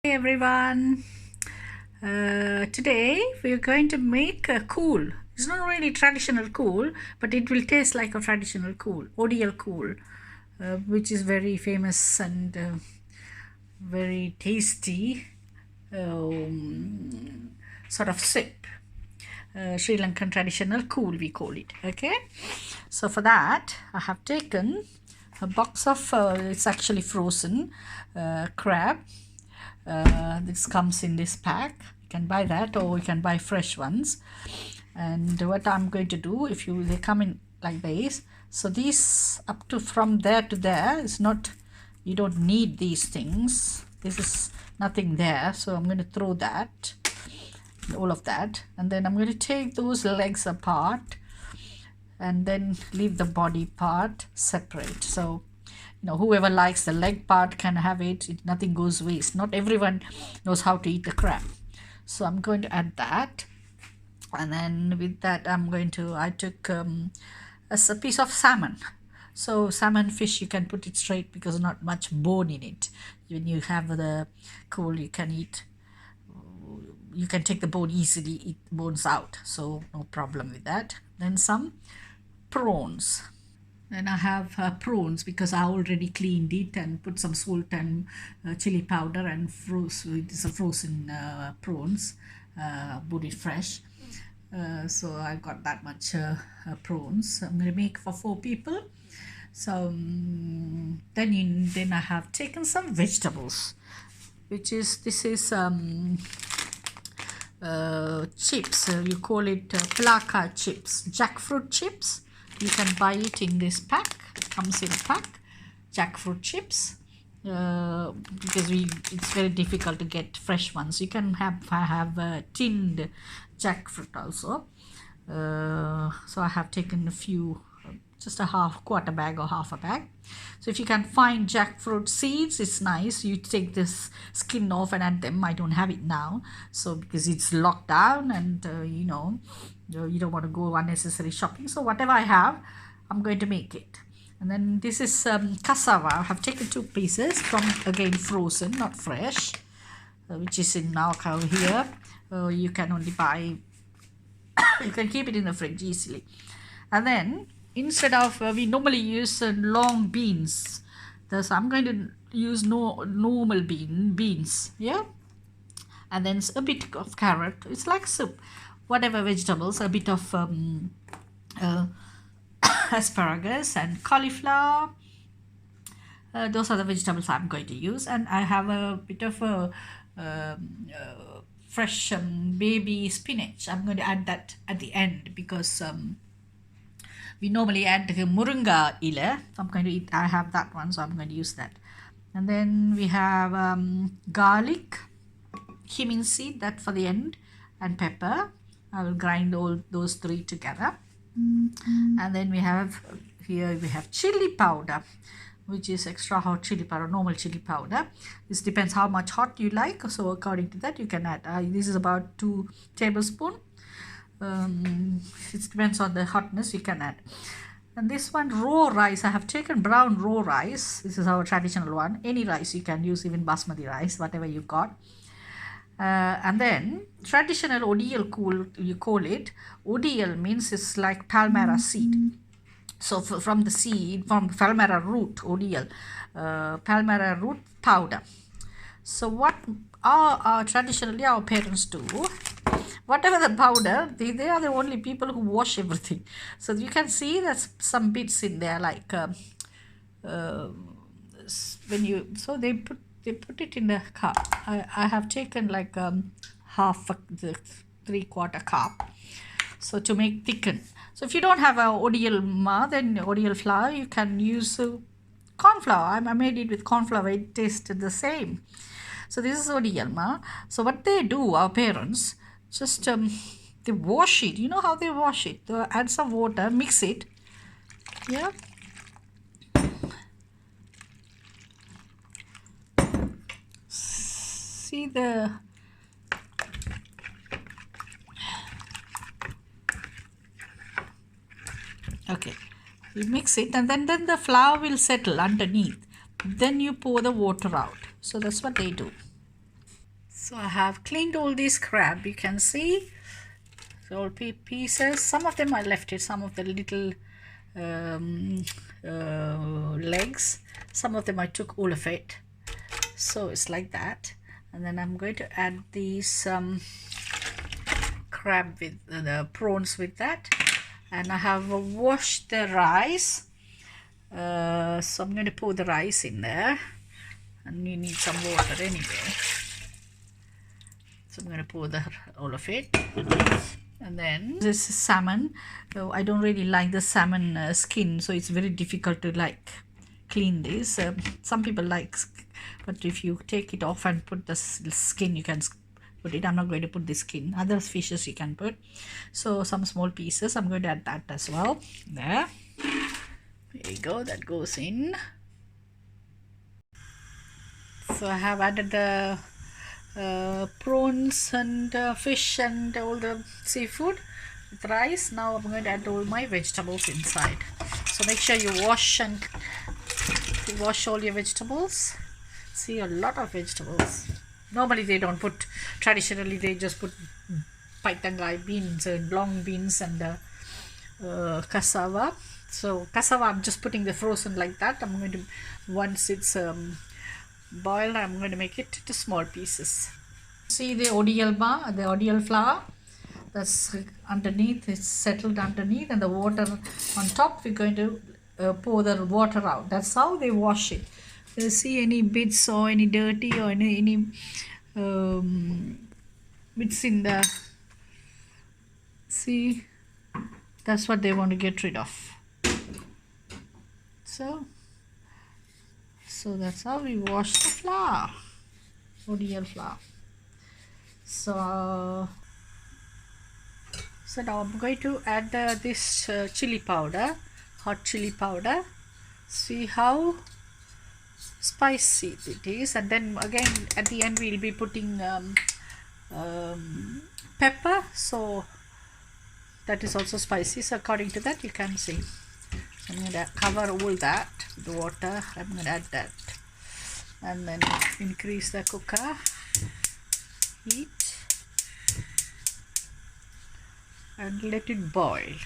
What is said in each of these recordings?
Hey everyone, today we're going to make a kool. It's not really traditional kool, but it will taste like a traditional kool, Oddiyal kool, which is very famous and very tasty sort of sip. Sri Lankan traditional kool, we call it. Okay, so for that, I have taken a box of it's actually frozen crab. This comes in this pack. You can buy that, or you can buy fresh ones. And what I'm going to do, if you they come in like this, so these up to from there to there is not, you don't need these things. This is nothing there, so I'm going to throw that, all of that, and then I'm going to take those legs apart and then leave the body part separate. So whoever likes the leg part can have it. Nothing goes waste. Not everyone knows how to eat the crab. So I'm going to add that, and then with that I took a piece of salmon. So salmon fish, you can put it straight because not much bone in it. When you have the kool, you can take the bone easily, eat bones out, so no problem with that. Then some prawns. Then I have prawns because I already cleaned it and put some salt and chili powder and it's a frozen prawns, bought it fresh. So I got that much prawns. I'm going to make for 4 people. So then I have taken some vegetables, this is chips. You call it palakai chips, jackfruit chips. You can buy it in this pack. It comes in a pack, jackfruit chips, because it's very difficult to get fresh ones. You can have tinned jackfruit also. So I have taken a few, just a quarter bag or half a bag. So if you can find jackfruit seeds, it's nice. You take this skin off and add them. I don't have it now, so because it's locked down, and you don't want to go unnecessary shopping. So whatever I have, I'm going to make it. And then this is cassava. I have taken 2 pieces from, again, frozen, not fresh, which is in our cow here. You can only buy you can keep it in the fridge easily. And then instead of we normally use long beans, so I'm going to use normal beans, yeah. And then a bit of carrot. It's like soup. Whatever vegetables, a bit of asparagus and cauliflower. Those are the vegetables I'm going to use. And I have a bit of fresh baby spinach. I'm going to add that at the end because we normally add the moringa ila. So I'm going to I have that one, so I'm going to use that. And then we have garlic, cumin seed, that for the end, and pepper. I will grind all those 3 together. And then we have chili powder, which is extra hot chili powder, normal chili powder. This depends how much hot you like, so according to that you can add. This is about 2 tablespoons. It depends on the hotness, you can add. And this one, raw rice. I have taken brown raw rice. This is our traditional one. Any rice you can use, even basmati rice, whatever you got. And then traditional Oddiyal kool, you call it. Oddiyal means it's like palmera seed. So from the seed, from palmera root, Oddiyal, palmera root powder. So what traditionally our parents do, whatever the powder, they are the only people who wash everything. So you can see there's some bits in there, like they put it in the cup. I have taken like half the 3/4 cup, so to make thicken. So if you don't have a Oddiyal then Oddiyal flour, you can use corn flour. I made it with corn flour. It tasted the same. So this is Oddiyal. So what they do, our parents, just they wash it. You know how they wash it? They add some water, mix it. Yeah. See the okay, you mix it, and then the flour will settle underneath. Then you pour the water out. So that's what they do. So I have cleaned all these crab, you can see. So all pieces. Some of them I left it, some of the little legs. Some of them I took all of it. So it's like that. And then I'm going to add these crab with the prawns with that. And I have washed the rice. So I'm going to pour the rice in there. And you need some water anyway. So I'm going to pour all of it. And then this is salmon. I don't really like the salmon skin, so it's very difficult to like clean this. Some people like, but if you take it off and put the skin, you can put it. I'm not going to put the skin. Other fishes you can put. So some small pieces, I'm going to add that as well. There you go, that goes in. So I have added the prawns and fish and all the seafood with rice. Now I'm going to add all my vegetables inside. So make sure you wash all your vegetables. See, a lot of vegetables. Normally they don't put, traditionally they just put payatham beans and long beans and cassava. So cassava I'm just putting the frozen like that. I'm going to, once it's boiled, I'm going to make it into small pieces. See the Oddiyal flour that's underneath, it's settled underneath, and the water on top, we're going to pour the water out. That's how they wash it. You see any bits or any dirty or any bits in the, see, that's what they want to get rid of. So that's how we wash the flour, Oddiyal flour. So now I'm going to add this chili powder, hot chili powder. See how spicy it is. And then again at the end we'll be putting pepper, so that is also spicy. So according to that you can see. I'm going to cover all that with water. I'm going to add that and then increase the cooker heat and let it boil.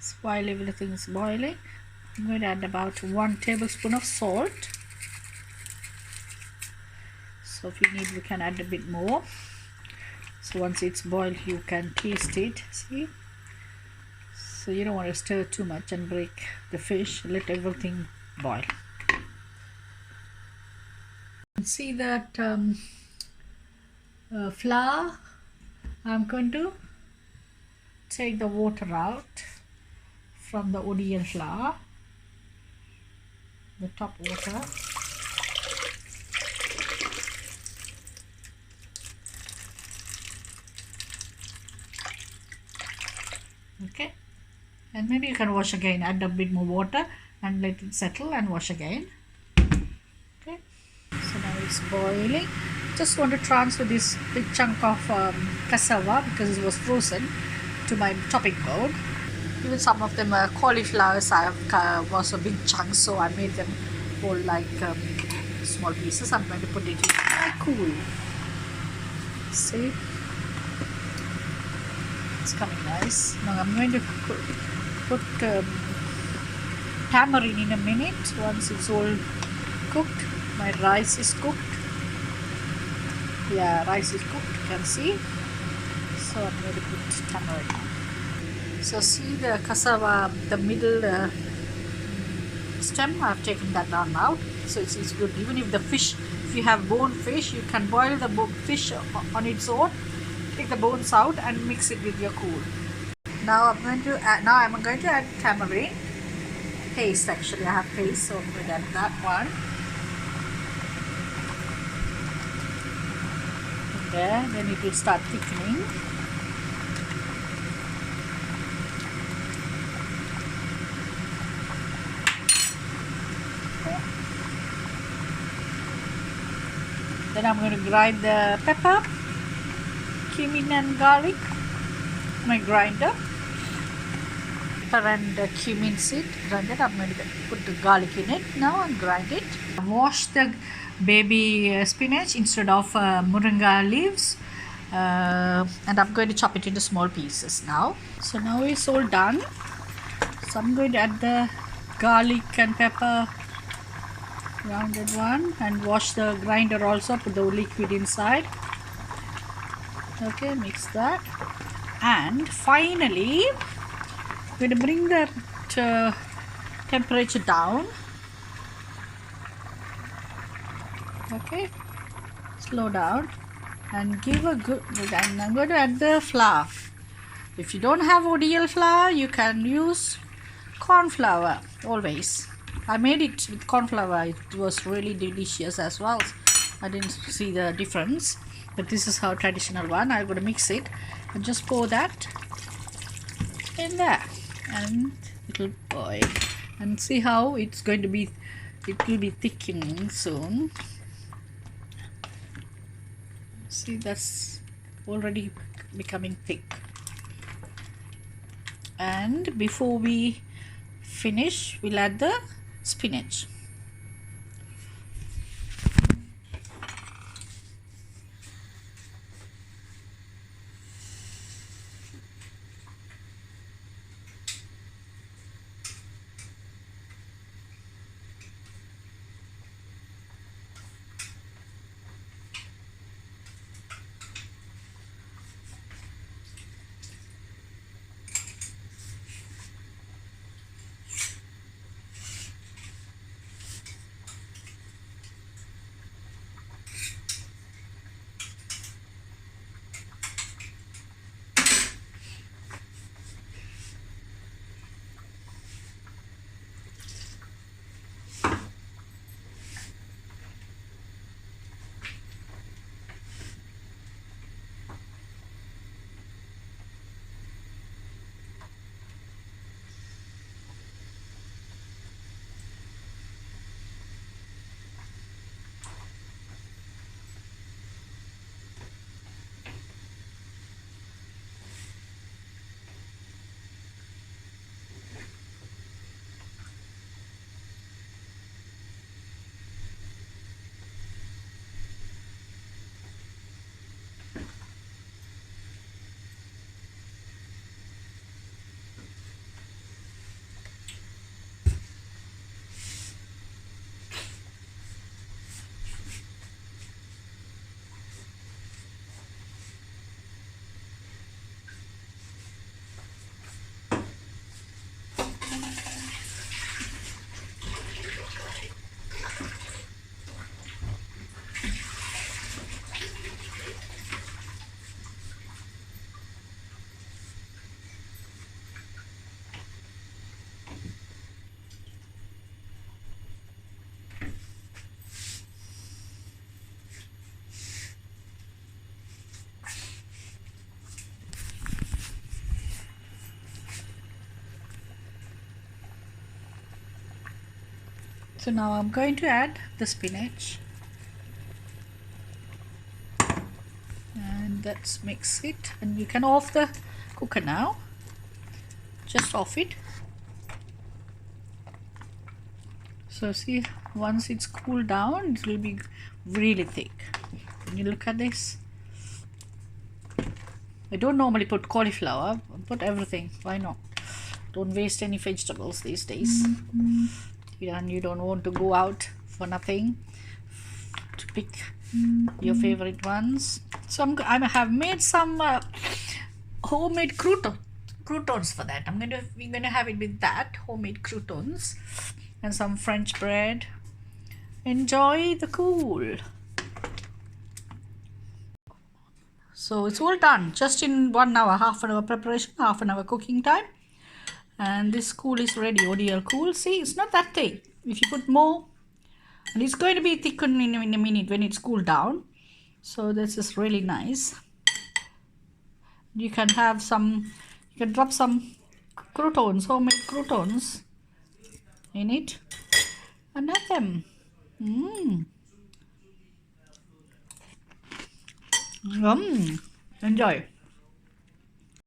So while everything is boiling, I'm going to add about 1 tablespoon of salt. So if you need, you can add a bit more. So once it's boiled, you can taste it. See? So you don't want to stir too much and break the fish. Let everything boil. See that flour? I'm going to take the water out from the Oddiyal flour, the top water. Okay. And maybe you can wash again, add a bit more water and let it settle and wash again. Okay, so now it's boiling. Just want to transfer this big chunk of cassava, because it was frozen, to my chopping board. Even some of them cauliflowers was a big chunk, so I made them all like small pieces. I'm going to put it in my kool. See, it's coming nice. Now I'm going to put tamarind in a minute. Once it's all cooked, my rice is cooked. Yeah, rice is cooked, you can see. So I'm going to put tamarind. So see the cassava, the middle stem, I've taken that down out. So it's good. Even if the fish, if you have bone fish, you can boil the fish on its own, take the bones out and mix it with your kool. Now I'm going to add tamarind paste. Actually, I have paste, so I'm going to add that one. And there, then it will start thickening. Okay. Then I'm going to grind the pepper, cumin and garlic, my grinder. pepper and cumin seed grinded. I'm going to put the garlic in it now and grind it. Wash the baby spinach instead of moringa leaves, and I'm going to chop it into small pieces now. So now it's all done. So I'm going to add the garlic and pepper, grounded one, and wash the grinder also, put the liquid inside. Okay, mix that, and finally we're going to bring the temperature down. Okay, slow down and give a good, and I'm going to add the flour. If you don't have Oddiyal flour, you can use corn flour always. I made it with corn flour. It was really delicious as well. I didn't see the difference, but this is our traditional one. I'm going to mix it and just pour that in there, and it will boil. And see how it's going to be. It will be thickening soon. See, that's already becoming thick. And before we finish, we'll add the spinach. So now I'm going to add the spinach, and let's mix it, and you can off the cooker now. Just off it. So see, once it's cooled down, it will be really thick. Can you look at this? I don't normally put cauliflower, I put everything. Why not? Don't waste any vegetables these days. And you don't want to go out for nothing to pick your favorite ones. So I have made some homemade croutons for that. We're gonna have it with that, homemade croutons, and some French bread. Enjoy the kool. So it's all done just in 1 hour, half an hour preparation, half an hour cooking time. And this kool is ready, Oddiyal kool. See, it's not that thick. If you put more, and it's going to be thickened in a minute when it's cooled down. So this is really nice. You can have some, you can drop some croutons, homemade croutons in it, and have them. Enjoy.